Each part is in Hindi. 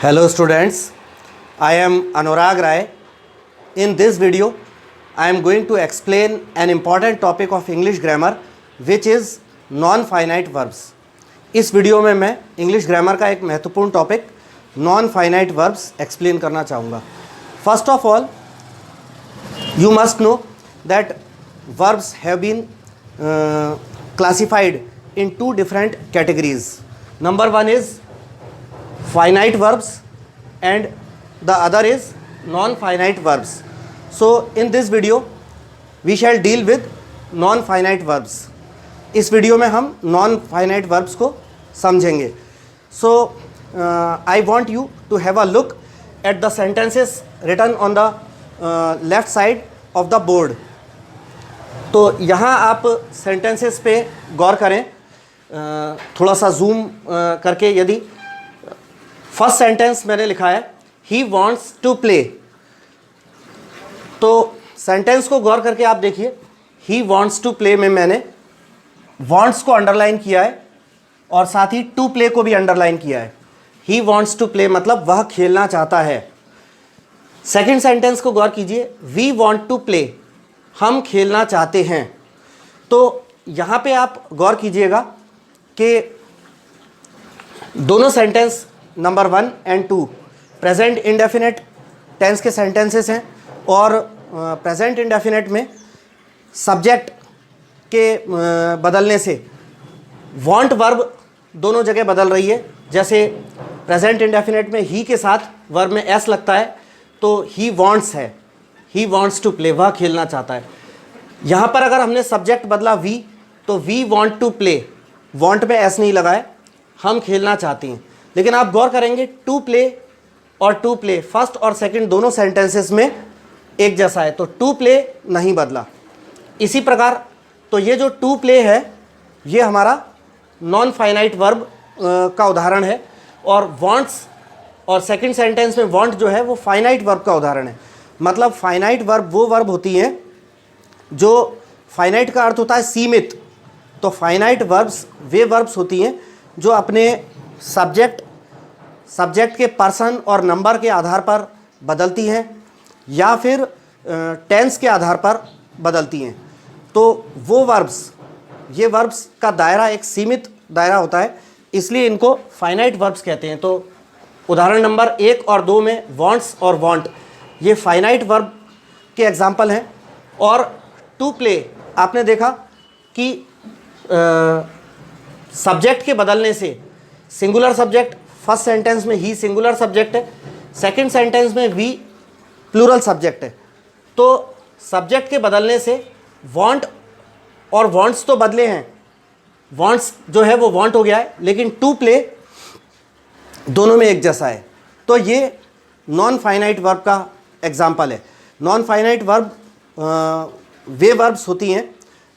Hello students, I am Anurag Rai. In this video, I am going to explain an important topic of English grammar which is non-finite verbs. इस वीडियो में मैं इंग्लिश ग्रामर का एक महत्वपूर्ण topic non finite verbs explain करना चाहूँगा. First of all, you must know that verbs have been classified in two different categories. Number one is finite verbs and the other is non-finite verbs. So in this video we shall deal with non-finite verbs. इस वीडियो में हम non-finite verbs को समझेंगे. So I want you to have a look at the sentences written on the left side of the board. तो यहाँ आप sentences पे गौर करें. थोड़ा सा जूम करके यदि फर्स्ट सेंटेंस मैंने लिखा है ही वॉन्ट्स टू प्ले, तो सेंटेंस को गौर करके आप देखिए ही वॉन्ट्स टू प्ले में मैंने वॉन्ट्स को अंडरलाइन किया है और साथ ही टू प्ले को भी अंडरलाइन किया है. ही वॉन्ट्स टू प्ले मतलब वह खेलना चाहता है. सेकंड सेंटेंस को गौर कीजिए, वी वॉन्ट टू प्ले, हम खेलना चाहते हैं. तो यहाँ पे आप गौर कीजिएगा कि दोनों sentence number 1 and 2 present indefinite tense के सेंटेंसेस हैं और प्रेजेंट इंडेफिनेट में सब्जेक्ट के बदलने से वांट वर्ब दोनों जगह बदल रही है. जैसे प्रेजेंट इंडेफिनेट में ही के साथ वर्ब में एस लगता है तो ही वांट्स है, ही वांट्स टू प्ले, वह खेलना चाहता है. यहाँ पर अगर हमने सब्जेक्ट बदला वी तो we want to play, want में एस नहीं लगा है, हम खेलना चाहते हैं. लेकिन आप गौर करेंगे टू प्ले और टू प्ले फर्स्ट और सेकंड दोनों सेंटेंसेस में एक जैसा है, तो टू प्ले नहीं बदला. इसी प्रकार तो ये जो टू प्ले है ये हमारा नॉन फाइनाइट वर्ब का उदाहरण है और वांट्स और सेकंड सेंटेंस में वांट जो है वो फाइनाइट वर्ब का उदाहरण है. मतलब फाइनाइट वर्ब वो वर्ब होती हैं जो फाइनाइट का अर्थ होता है सीमित, तो फाइनाइट वर्ब्स वे वर्ब्स होती हैं जो अपने सब्जेक्ट के पर्सन और नंबर के आधार पर बदलती हैं या फिर टेंस के आधार पर बदलती हैं. तो वो वर्ब्स, ये वर्ब्स का दायरा एक सीमित दायरा होता है, इसलिए इनको फाइनाइट वर्ब्स कहते हैं. तो उदाहरण नंबर 1 और 2 में वांट्स और वांट ये फाइनाइट वर्ब के एग्जाम्पल हैं. और टू प्ले आपने देखा कि सब्जेक्ट के बदलने से सिंगुलर सब्जेक्ट, फर्स्ट सेंटेंस में ही सिंगुलर सब्जेक्ट है, सेकंड सेंटेंस में वी प्लूरल सब्जेक्ट है. तो सब्जेक्ट के बदलने से वांट और वांट्स तो बदले हैं, वांट्स जो है वो वांट हो गया है, लेकिन टू प्ले दोनों में एक जैसा है. तो ये नॉन फाइनाइट वर्ब का एग्जाम्पल है. नॉन फाइनाइट वर्ब वे वर्ब्स होती हैं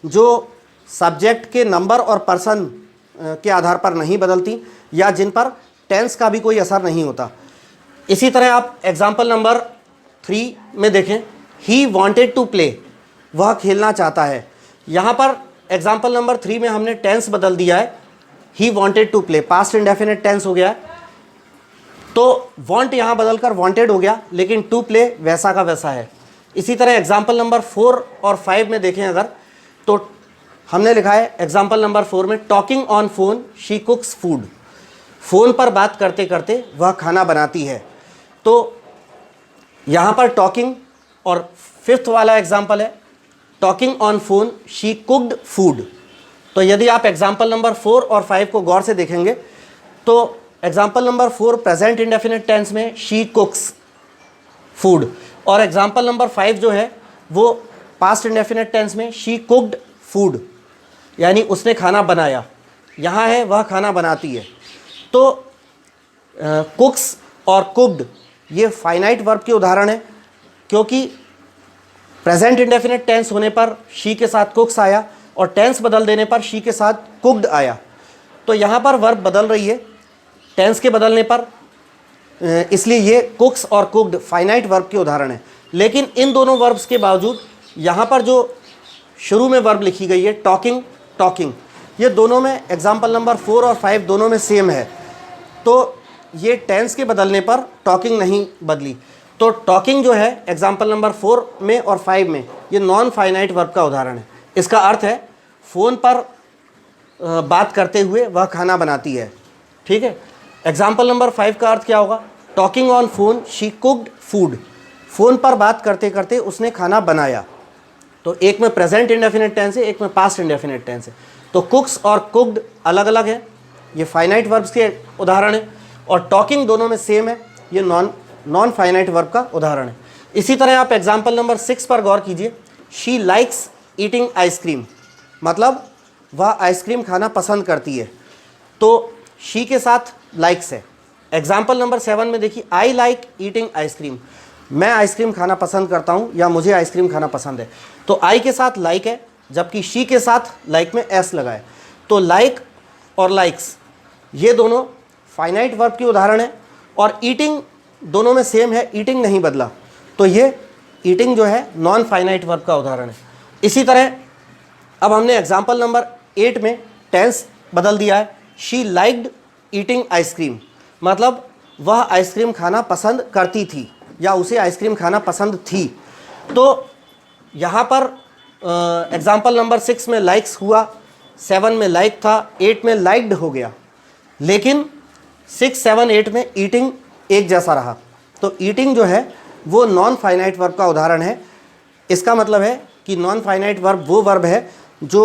जो सब्जेक्ट के नंबर और पर्सन के आधार पर नहीं बदलती या जिन पर टेंस का भी कोई असर नहीं होता. इसी तरह आप एग्जाम्पल नंबर 3 में देखें, ही वॉन्टेड टू प्ले, वह खेलना चाहता है. यहाँ पर एग्जाम्पल नंबर 3 में हमने टेंस बदल दिया है, he wanted to play past indefinite tense हो गया है, तो वॉन्ट यहाँ बदलकर वॉन्टेड हो गया, लेकिन टू प्ले वैसा का वैसा है. इसी तरह एग्जाम्पल नंबर 4 और 5 में देखें अगर, तो हमने लिखा है एग्जाम्पल नंबर 4 में talking on phone she cooks food, phone पर बात करते करते वह खाना बनाती है. तो यहाँ पर टॉकिंग और 5th वाला एग्जाम्पल है talking on phone she cooked food. तो यदि आप एग्जाम्पल नंबर 4 और 5 को गौर से देखेंगे तो example number 4 present indefinite tense में शी कुक्स फूड और एग्जाम्पल नंबर 5 जो है वो पास्ट इंडेफिनिट टेंस में शी कुक्ड फूड, यानी उसने खाना बनाया. यहाँ है वह खाना बनाती है. तो कुक्स और कुक्ड ये फाइनाइट वर्ब के उदाहरण है, क्योंकि प्रेजेंट इंडेफिनिट टेंस होने पर शी के साथ कुक्स आया और टेंस बदल देने पर शी के साथ कुक्ड आया. तो यहाँ पर वर्ब बदल रही है टेंस के बदलने पर, इसलिए ये कुक्स और कुक्ड फाइनाइट वर्ब के उदाहरण है. लेकिन इन दोनों वर्ब्स के बावजूद यहाँ पर जो शुरू में वर्ब लिखी गई है टॉकिंग, टॉकिंग, ये दोनों में एग्जाम्पल नंबर 4 और 5 दोनों में सेम है. तो ये टेंस के बदलने पर टॉकिंग नहीं बदली। तो टॉकिंग जो है एग्जाम्पल नंबर 4 में और 5 में ये नॉन फाइनाइट वर्ब का उदाहरण है। इसका अर्थ है फ़ोन पर बात करते हुए वह खाना बनाती है। ठीक है। एग्जाम्पल नंबर 5 का अर्थ क्या होगा? Talking on phone she cooked food. Phone पर बात करते करते उसने खाना बनाया। तो एक में प्रेजेंट इंडेफिनिट टेंस है, एक में पास्ट इंडेफिनिट टेंस है। तो कुक्स और कुक्ड अलग अलग है, ये फाइनाइट वर्ब्स के उदाहरण है। और टॉकिंग दोनों में सेम है, ये नॉन फाइनाइट वर्ब का उदाहरण है। इसी तरह आप एग्जाम्पल नंबर 6 पर गौर कीजिए। शी लाइक्स ईटिंग आइसक्रीम, मतलब वह आइसक्रीम खाना पसंद करती है। तो शी के साथ लाइक्स है। एग्जाम्पल नंबर 7 में देखिए, आई लाइक ईटिंग आइसक्रीम, मैं आइसक्रीम खाना पसंद करता हूँ या मुझे आइसक्रीम खाना पसंद है। तो आई के साथ लाइक है, जबकि शी के साथ लाइक में एस लगा है। तो लाइक और लाइक्स ये दोनों फाइनाइट वर्ब के उदाहरण है। और ईटिंग दोनों में सेम है, ईटिंग नहीं बदला, तो ये ईटिंग जो है नॉन फाइनाइट वर्ब का उदाहरण है। इसी तरह अब हमने एग्जाम्पल नंबर 8 में टेंस बदल दिया है। शी लाइक्ड ईटिंग आइसक्रीम, मतलब वह आइसक्रीम खाना पसंद करती थी या उसे आइसक्रीम खाना पसंद थी। तो यहाँ पर एग्जाम्पल नंबर 6 में लाइक्स हुआ, 7 में लाइक था, 8 में लाइक्ड हो गया। लेकिन 6, 7, 8 में ईटिंग एक जैसा रहा। तो ईटिंग जो है वो नॉन फाइनाइट वर्ब का उदाहरण है। इसका मतलब है कि नॉन फाइनाइट वर्ब वो वर्ब है जो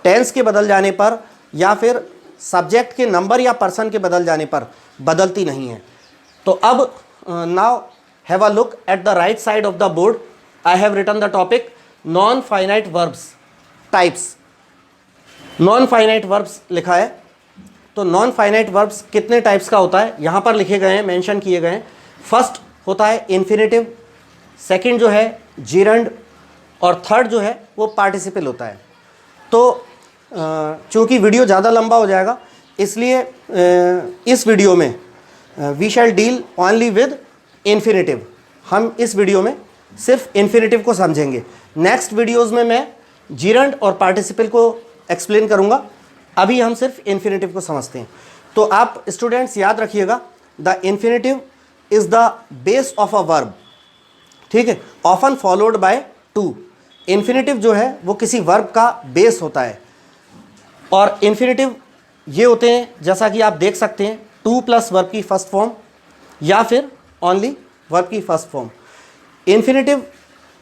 टेंस के बदल जाने पर या फिर सब्जेक्ट के नंबर या पर्सन के बदल जाने पर बदलती नहीं है। तो अब now have a look at the right side of the board. I have written the topic non finite verbs types. Non finite verbs लिखा है। तो नॉन फाइनाइट वर्ब्स कितने टाइप्स का होता है यहाँ पर लिखे गए हैं, मेंशन किए गए हैं। फर्स्ट होता है इन्फिनेटिव, सेकंड जो है जीरंड, और थर्ड जो है वो पार्टिसिपल होता है। तो चूँकि वीडियो ज़्यादा लंबा हो जाएगा, इसलिए इस वीडियो में we shall deal only with infinitive. हम इस वीडियो में सिर्फ इन्फिनेटिव को समझेंगे। नेक्स्ट वीडियोज़ में मैं जीरंड और पार्टिसिपल को एक्सप्लेन करूँगा। अभी हम सिर्फ इन्फिनेटिव को समझते हैं। तो आप स्टूडेंट्स याद रखिएगा, the infinitive is the base of a verb. ठीक है, often followed by two. Infinitive जो है वो किसी वर्ब का बेस होता है। और इन्फिनेटिव ये होते हैं, जैसा कि आप देख सकते हैं, टू प्लस वर्ब की फर्स्ट फॉर्म या फिर ओनली वर्ब की फर्स्ट फॉर्म। इन्फिनेटिव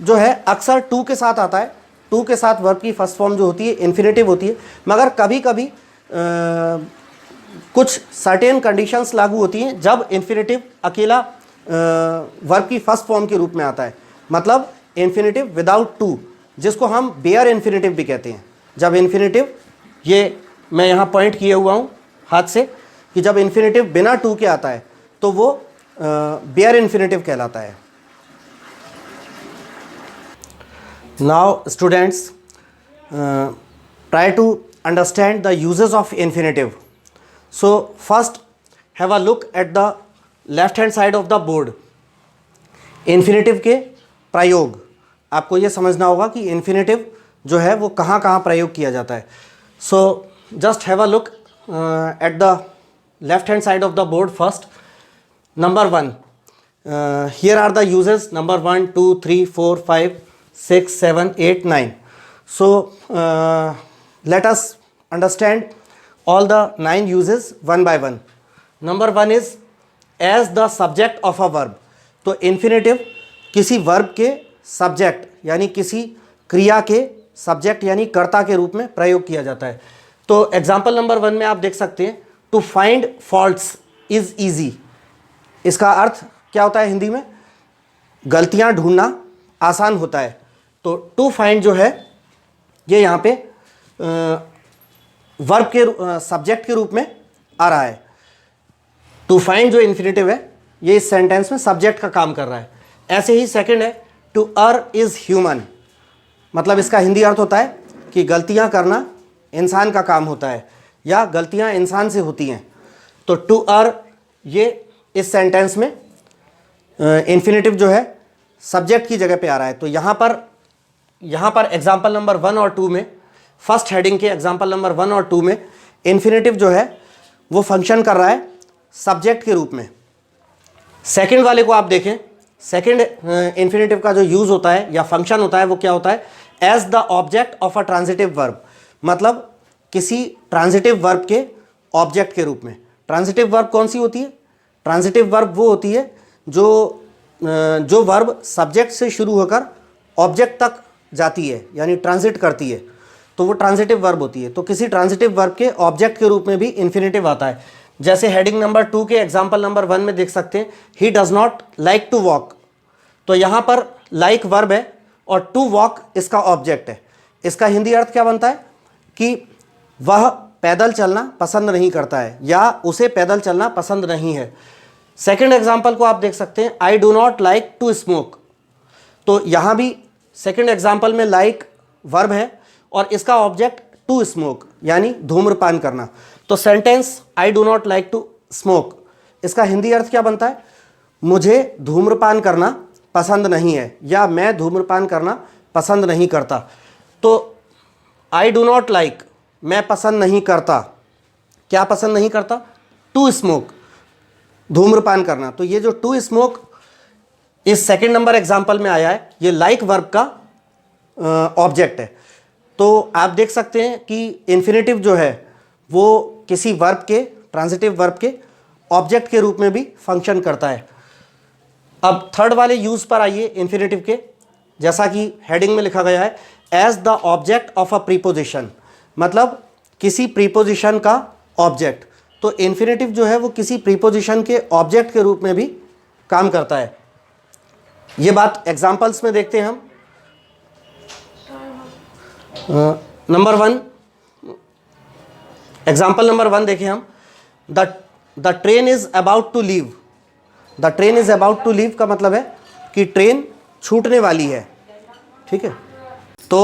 जो है अक्सर टू के साथ आता है। टू के साथ वर्ब की फर्स्ट फॉर्म जो होती है इन्फिनेटिव होती है। मगर कभी कभी कुछ सर्टेन कंडीशंस लागू होती हैं जब इन्फिनेटिव अकेला वर्ब की फर्स्ट फॉर्म के रूप में आता है। मतलब इन्फिनेटिव विदाउट टू, जिसको हम बेयर इन्फिनेटिव भी कहते हैं। जब इन्फिनेटिव, ये मैं यहाँ पॉइंट किए हुआ हूँ हाथ से, कि जब इन्फिनेटिव बिना टू के आता है तो वो बेयर इन्फिनेटिव कहलाता है। Now students try to understand the uses of infinitive. So first have a look at the left hand side of the board. Infinitive के प्रयोग, आपको ये समझना होगा कि इन्फिनेटिव जो है वो कहाँ कहाँ प्रयोग किया जाता है। So just have a look at the left hand side of the board first. Number 1, here are the uses, number 1, 2, 3, 4, 5, 6, 7, 8, 9. So let us understand all the 9 uses one by one. Number 1 is as the subject of a verb. तो इन्फिनेटिव किसी वर्ब के सब्जेक्ट यानी किसी क्रिया के सब्जेक्ट यानी कर्ता के रूप में प्रयोग किया जाता है। तो एग्जाम्पल नंबर 1 में आप देख सकते हैं, to find faults is easy. इसका अर्थ क्या होता है हिंदी में? गलतियां ढूंढना आसान होता है। तो टू फाइंड जो है ये यहाँ पे वर्ब के सब्जेक्ट के रूप में आ रहा है। टू फाइंड जो इन्फिनेटिव है ये इस सेंटेंस में सब्जेक्ट का काम कर रहा है। ऐसे ही सेकंड है टू अर्र इज़ ह्यूमन, मतलब इसका हिंदी अर्थ होता है कि गलतियां करना इंसान का काम होता है या गलतियां इंसान से होती हैं। तो टू अर्र ये इस सेंटेंस में इन्फिनेटिव जो है सब्जेक्ट की जगह पे आ रहा है। तो यहाँ पर एग्जाम्पल नंबर 1 और 2 में, फर्स्ट हेडिंग के एग्जाम्पल नंबर 1 और 2 में इन्फिनेटिव जो है वो फंक्शन कर रहा है सब्जेक्ट के रूप में। सेकंड वाले को आप देखें, सेकंड इन्फिनेटिव का जो यूज होता है या फंक्शन होता है वो क्या होता है, as the object of a transitive verb, मतलब किसी ट्रांजिटिव वर्ब के ऑब्जेक्ट के रूप में। ट्रांजिटिव वर्ब कौन सी होती है? ट्रांजिटिव वर्ब वो होती है जो वर्ब सब्जेक्ट से शुरू होकर ऑब्जेक्ट तक जाती है, यानी ट्रांजिट करती है, तो वो ट्रांजिटिव वर्ब होती है। तो किसी ट्रांजिटिव वर्ब के ऑब्जेक्ट के रूप में भी इन्फिनेटिव आता है। जैसे हेडिंग नंबर 2 के एग्जाम्पल नंबर 1 में देख सकते हैं, he does not like to walk. तो यहाँ पर लाइक वर्ब है और टू वॉक इसका ऑब्जेक्ट है। इसका हिंदी अर्थ क्या बनता है कि वह पैदल चलना पसंद नहीं करता है या उसे पैदल चलना पसंद नहीं है। सेकंड एग्जाम्पल को आप देख सकते हैं, I do not like to smoke. तो यहाँ भी सेकंड एग्जाम्पल में लाइक वर्ब है और इसका ऑब्जेक्ट टू स्मोक यानी धूम्रपान करना। तो sentence I do not like to smoke, इसका हिंदी अर्थ क्या बनता है, मुझे धूम्रपान करना पसंद नहीं है या मैं धूम्रपान करना पसंद नहीं करता। तो आई डू नॉट लाइक, मैं पसंद नहीं करता, क्या पसंद नहीं करता, टू स्मोक, धूम्रपान करना। तो ये जो टू स्मोक इस सेकंड नंबर एग्जाम्पल में आया है, ये लाइक वर्ब का ऑब्जेक्ट है। तो आप देख सकते हैं कि इन्फिनेटिव जो है वो किसी वर्ब के, ट्रांजिटिव वर्ब के ऑब्जेक्ट के रूप में भी फंक्शन करता है। अब थर्ड वाले यूज पर आइए इन्फिनेटिव के। जैसा कि हेडिंग में लिखा गया है, as the object of a preposition, मतलब किसी प्रीपोजिशन का ऑब्जेक्ट। तो इन्फिनेटिव जो है वो किसी प्रीपोजिशन के ऑब्जेक्ट के रूप में भी काम करता है। ये बात एग्जाम्पल्स में देखते हैं हम। नंबर 1, एग्जाम्पल नंबर 1 देखें हम, the train is about to leave. The train is about to leave का मतलब है कि ट्रेन छूटने वाली है, ठीक है। तो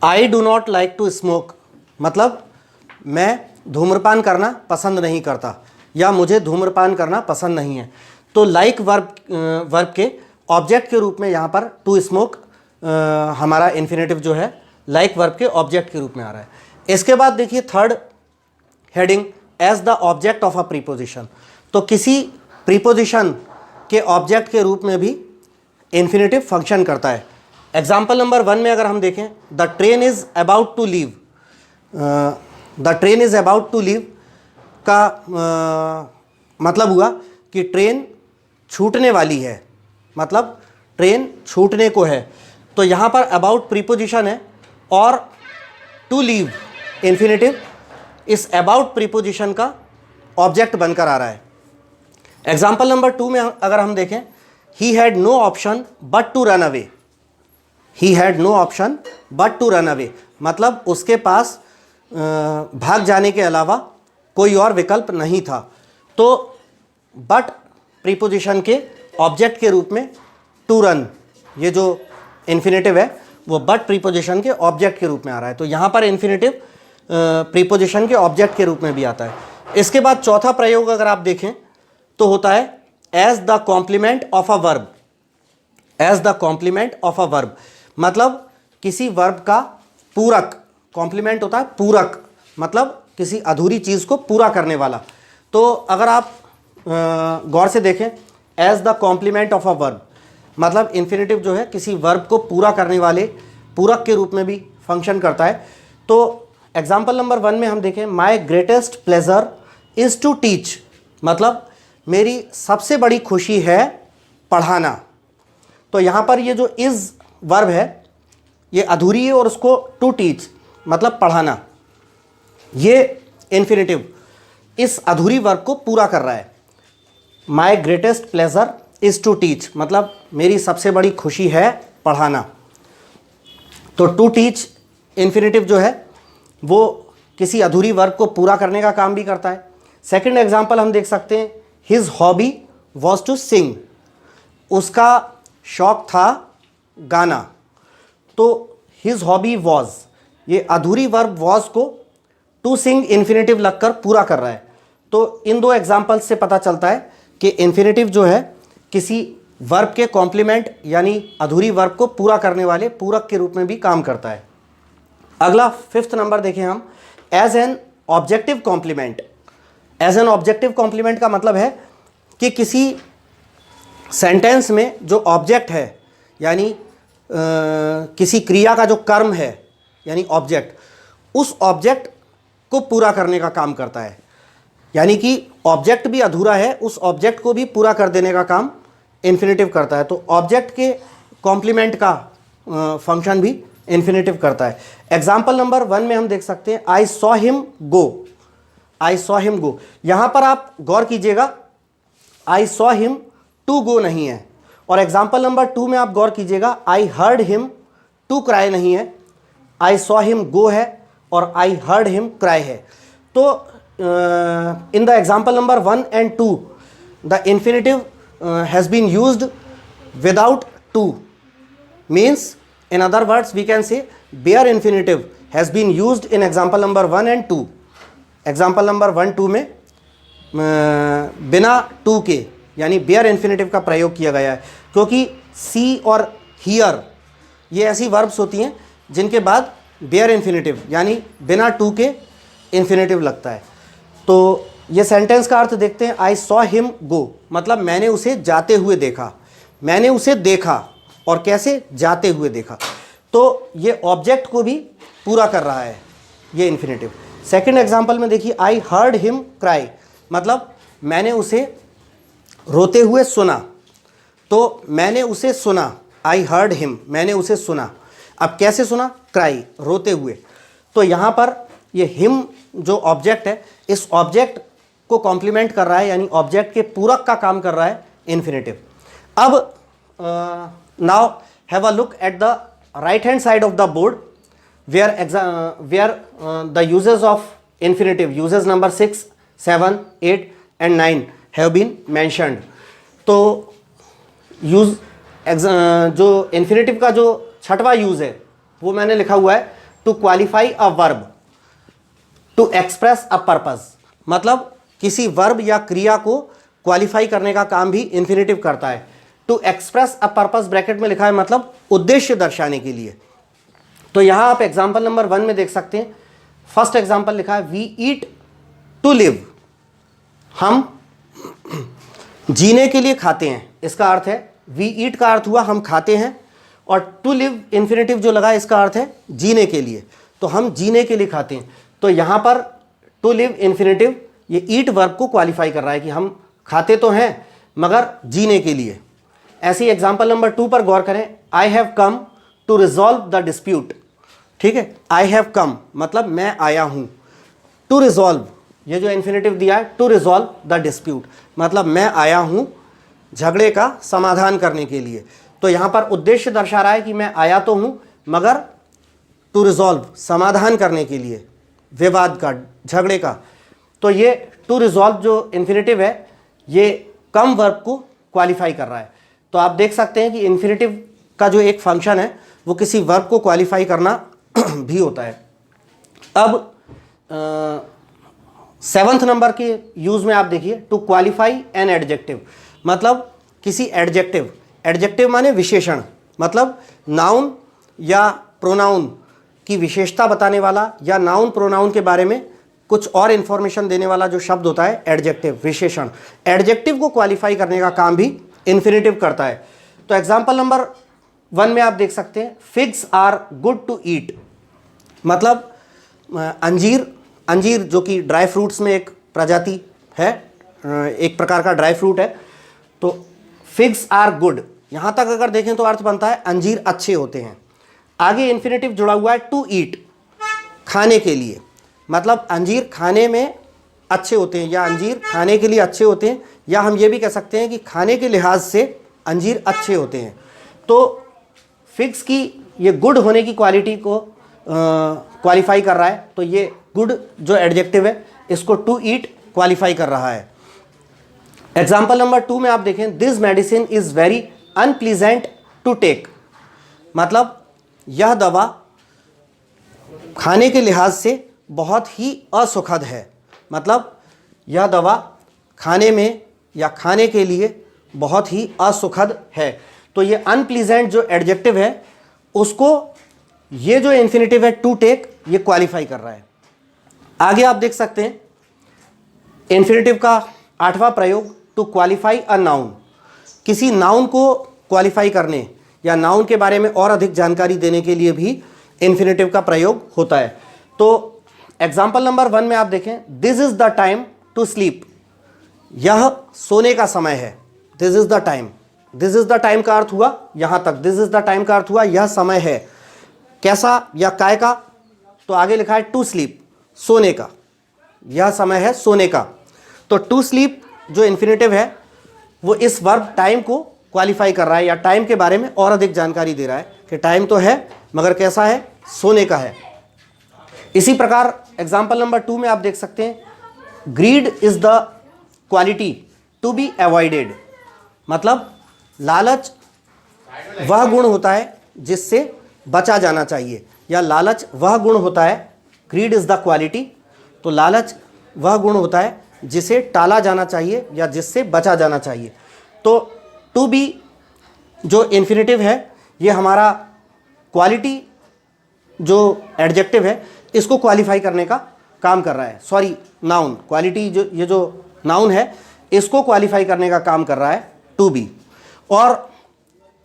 I do not like to smoke, मतलब मैं धूम्रपान करना पसंद नहीं करता या मुझे धूम्रपान करना पसंद नहीं है। तो लाइक वर्ब के ऑब्जेक्ट के रूप में यहाँ पर टू स्मोक हमारा इन्फिनेटिव जो है लाइक वर्ब के ऑब्जेक्ट के रूप में आ रहा है। इसके बाद देखिए third heading, as the object of a preposition. तो किसी प्रीपोजिशन के ऑब्जेक्ट के रूप में भी इन्फिनेटिव फंक्शन करता है। एग्जाम्पल नंबर 1 में अगर हम देखें, the train is about to leave. The train is about to leave का मतलब हुआ कि ट्रेन छूटने वाली है, मतलब ट्रेन छूटने को है। तो यहाँ पर अबाउट प्रीपोजिशन है और टू लीव इन्फिनेटिव इस अबाउट प्रीपोजिशन का ऑब्जेक्ट बनकर आ रहा है। एग्जाम्पल नंबर 2 में अगर हम देखें, he had no option but to run away. He had no option but to run away, मतलब उसके पास भाग जाने के अलावा कोई और विकल्प नहीं था। तो बट प्रीपोजिशन के ऑब्जेक्ट के रूप में टू रन, ये जो इन्फिनेटिव है वो बट प्रीपोजिशन के ऑब्जेक्ट के रूप में आ रहा है। तो यहाँ पर इन्फिनेटिव प्रीपोजिशन के ऑब्जेक्ट के रूप में भी आता है। इसके बाद चौथा प्रयोग अगर आप देखें तो होता है as the complement of a verb. As the complement of a verb, मतलब किसी वर्ब का पूरक। कॉम्प्लीमेंट होता है पूरक, मतलब किसी अधूरी चीज़ को पूरा करने वाला। तो अगर आप गौर से देखें, as the complement of a verb, मतलब इन्फिनेटिव जो है किसी वर्ब को पूरा करने वाले पूरक के रूप में भी फंक्शन करता है। तो एग्जाम्पल नंबर 1 में हम देखें, my greatest pleasure is to teach, मतलब मेरी सबसे बड़ी खुशी है पढ़ाना। तो यहाँ पर ये जो इज़ वर्ब है ये अधूरी है और उसको टू टीच मतलब पढ़ाना, ये इन्फिनेटिव इस अधूरी वर्ब को पूरा कर रहा है। My greatest pleasure is to teach, मतलब मेरी सबसे बड़ी खुशी है पढ़ाना। तो टू टीच इन्फिनेटिव जो है वो किसी अधूरी वर्ब को पूरा करने का काम भी करता है। सेकंड एग्जांपल हम देख सकते हैं, his hobby was to sing, उसका शौक था गाना। तो हिज हॉबी वॉज, ये अधूरी वर्ब वॉज को टू सिंग इन्फिनेटिव लगकर पूरा कर रहा है। तो इन दो एग्जाम्पल्स से पता चलता है कि इन्फिनेटिव जो है किसी वर्ब के कॉम्प्लीमेंट यानी अधूरी वर्ब को पूरा करने वाले पूरक के रूप में भी काम करता है। अगला 5th नंबर देखें हम, as an objective complement. As an objective complement का मतलब है कि किसी सेंटेंस में जो ऑब्जेक्ट है, यानी किसी क्रिया का जो कर्म है यानी ऑब्जेक्ट, उस ऑब्जेक्ट को पूरा करने का काम करता है। यानी कि ऑब्जेक्ट भी अधूरा है, उस ऑब्जेक्ट को भी पूरा कर देने का काम इन्फिनेटिव करता है। तो ऑब्जेक्ट के कॉम्प्लीमेंट का फंक्शन भी इन्फिनेटिव करता है। एग्जाम्पल नंबर 1 में हम देख सकते हैं I saw him go, I saw him go. यहां पर आप गौर कीजिएगा, I saw him to go नहीं है, और एग्जाम्पल नंबर 2 में आप गौर कीजिएगा, I heard him to cry नहीं है, आई सॉ हिम गो है और आई हर्ड हिम क्राई है। तो in the example number 1 and 2 the infinitive has been used without to, means in other words we can say bare infinitive has been used in example number 1 and 2। example number 1 2 में बिना टू के यानी bare infinitive का प्रयोग किया गया है, क्योंकि see और hear ये ऐसी verbs होती हैं जिनके बाद bare infinitive यानी बिना टू के infinitive लगता है। तो ये सेंटेंस का अर्थ देखते हैं, I saw him go, मतलब मैंने उसे जाते हुए देखा, मैंने उसे देखा, और कैसे, जाते हुए देखा। तो ये ऑब्जेक्ट को भी पूरा कर रहा है ये इन्फिनेटिव। सेकंड एग्जांपल में देखिए, आई हर्ड हिम क्राई, मतलब मैंने उसे रोते हुए सुना। तो मैंने उसे सुना, आई हर्ड हिम, मैंने उसे सुना। अब कैसे सुना? क्राई, रोते हुए। तो यहाँ पर ये हिम जो ऑब्जेक्ट है, इस ऑब्जेक्ट को कॉम्प्लीमेंट कर रहा है, यानी ऑब्जेक्ट के पूरक का काम कर रहा है इन्फिनेटिव। अब now have a look at the right hand side of the board where the uses of infinitive, uses number 6, 7, 8 and 9 have been mentioned। तो यूज जो इन्फिनेटिव का जो छठवां यूज है वो मैंने लिखा हुआ है, to qualify a verb to express a purpose, मतलब किसी वर्ब या क्रिया को क्वालिफाई करने का काम भी इन्फिनेटिव करता है। To express a purpose bracket में लिखा है, मतलब उद्देश्य दर्शाने के लिए। तो यहां आप एग्जांपल नंबर 1 में देख सकते हैं, फर्स्ट एग्जांपल लिखा है, वी ईट टू लिव, हम जीने के लिए खाते हैं। इसका अर्थ है, वी ईट का अर्थ हुआ हम खाते हैं, और टू लिव इन्फिनेटिव जो लगा इसका अर्थ है जीने के लिए। तो हम जीने के लिए खाते हैं। तो यहां पर टू लिव इन्फिनेटिव ये ईट वर्ब को क्वालिफाई कर रहा है कि हम खाते तो हैं मगर जीने के लिए। ऐसे ही एग्जाम्पल नंबर 2 पर गौर करें, I have come to resolve the dispute. ठीक है, आई हैव कम मतलब मैं आया हूं, टू रिजॉल्व ये जो इन्फिनेटिव दिया है, टू रिजॉल्व द डिस्प्यूट मतलब मैं आया हूं झगड़े का समाधान करने के लिए। तो यहां पर उद्देश्य दर्शा रहा है कि मैं आया तो हूं मगर टू रिजॉल्व समाधान करने के लिए, विवाद का, झगड़े का। तो ये टू रिजॉल्व जो इन्फिनेटिव है ये कम वर्ब को क्वालिफाई कर रहा है। तो आप देख सकते हैं कि इन्फिनेटिव का जो एक फंक्शन है वो किसी वर्ब को क्वालिफाई करना भी होता है। अब 7th नंबर के यूज में आप देखिए, टू क्वालिफाई एन एडजेक्टिव, मतलब किसी एडजेक्टिव, एडजेक्टिव माने विशेषण, मतलब नाउन या प्रोनाउन की विशेषता बताने वाला या नाउन प्रोनाउन के बारे में कुछ और इंफॉर्मेशन देने वाला जो शब्द होता है एडजेक्टिव, विशेषण। एडजेक्टिव को क्वालिफाई करने का काम भी इन्फिनेटिव करता है। तो एग्जाम्पल नंबर 1 में आप देख सकते हैं, figs are good to eat, मतलब अंजीर, अंजीर जो कि ड्राई फ्रूट्स में एक प्रजाति है, एक प्रकार का ड्राई फ्रूट है। तो फिग्स आर गुड, यहां तक अगर देखें तो अर्थ बनता है अंजीर अच्छे होते हैं। आगे इन्फिनेटिव जुड़ा हुआ है टू ईट, खाने के लिए, मतलब अंजीर खाने में अच्छे होते हैं या अंजीर खाने के लिए अच्छे होते हैं, या हम ये भी कह सकते हैं कि खाने के लिहाज से अंजीर अच्छे होते हैं। तो फिग्स की ये गुड होने की क्वालिटी को क्वालिफाई कर रहा है। तो ये गुड जो एडजेक्टिव है इसको टू ईट क्वालिफाई कर रहा है। एग्जाम्पल नंबर 2 में आप देखें, this medicine is very unpleasant to take, मतलब यह दवा खाने के लिहाज से बहुत ही असुखद है, मतलब यह दवा खाने में या खाने के लिए बहुत ही असुखद है। तो ये अनप्लीजेंट जो एडजेक्टिव है उसको ये जो इन्फिनेटिव है टू टेक ये क्वालिफाई कर रहा है। आगे आप देख सकते हैं इन्फिनेटिव का 8वां प्रयोग, टू क्वालिफाई अ नाउन, किसी नाउन को क्वालिफाई करने या नाउन के बारे में और अधिक जानकारी देने के लिए भी इन्फिनेटिव का प्रयोग होता है। तो एग्जाम्पल नंबर 1 में आप देखें, this is the time to sleep, यह सोने का समय है। This is the time, this is the time का अर्थ हुआ यहां तक, दिस इज द टाइम का अर्थ हुआ यह समय है, कैसा या काय का, तो आगे लिखा है टू स्लीप, सोने का, यह समय है सोने का। तो टू स्लीप जो इन्फिनेटिव है वो इस वर्ब टाइम को क्वालिफाई कर रहा है या टाइम के बारे में और अधिक जानकारी दे रहा है कि टाइम तो है मगर कैसा है, सोने का है। इसी प्रकार एग्जाम्पल नंबर 2 में आप देख सकते हैं, greed is the quality to be avoided, मतलब लालच वह गुण होता है जिससे बचा जाना चाहिए, या लालच वह गुण होता है, ग्रीड इज द क्वालिटी, तो लालच वह गुण होता है जिसे टाला जाना चाहिए या जिससे बचा जाना चाहिए। तो टू बी जो इन्फिनेटिव है ये हमारा क्वालिटी जो एडजेक्टिव है इसको क्वालिफाई करने का काम कर रहा है, सॉरी नाउन, क्वालिटी जो ये जो नाउन है इसको क्वालिफाई करने का काम कर रहा है टू बी। और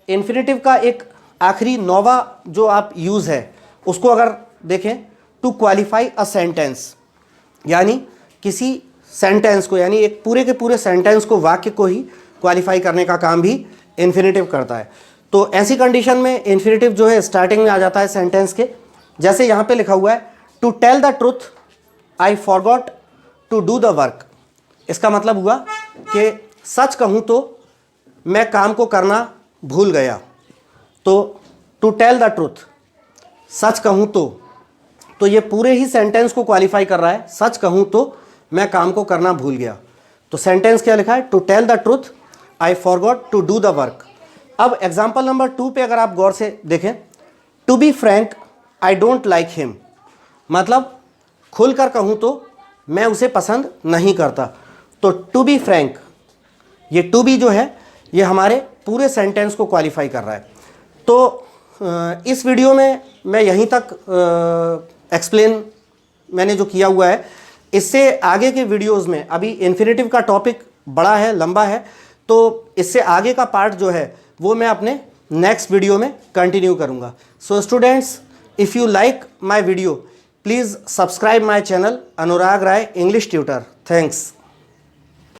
इन्फिनेटिव का एक आखिरी 9वां जो आप यूज़ है उसको अगर देखें, टू क्वालिफाई अ सेंटेंस, यानी किसी सेंटेंस को, यानी एक पूरे के पूरे सेंटेंस को, वाक्य को ही क्वालिफाई करने का काम भी इन्फिनेटिव करता है। तो ऐसी कंडीशन में इन्फिनेटिव जो है स्टार्टिंग में आ जाता है सेंटेंस के, जैसे यहाँ पे लिखा हुआ है, to tell the truth I forgot to do the work. इसका मतलब हुआ कि सच कहूँ तो मैं काम को करना भूल गया। तो टू टेल द ट्रुथ, सच कहूँ तो ये पूरे ही सेंटेंस को क्वालिफाई कर रहा है, सच कहूँ तो मैं काम को करना भूल गया। तो सेंटेंस क्या लिखा है, to tell the truth I forgot to do the work. अब एग्जाम्पल नंबर 2 पे अगर आप गौर से देखें, to be frank I don't like him, मतलब खुलकर कहूँ तो मैं उसे पसंद नहीं करता। तो टू बी फ्रैंक, ये टू बी जो है ये हमारे पूरे सेंटेंस को क्वालिफाई कर रहा है। तो इस वीडियो में मैं यहीं तक एक्सप्लेन मैंने जो किया हुआ है, इससे आगे के वीडियोस में, अभी इन्फिनेटिव का टॉपिक बड़ा है, लंबा है, तो इससे आगे का पार्ट जो है वो मैं अपने नेक्स्ट वीडियो में कंटिन्यू करूँगा। So students, if you like my video, please subscribe my channel Anurag Rai English tutor. Thanks.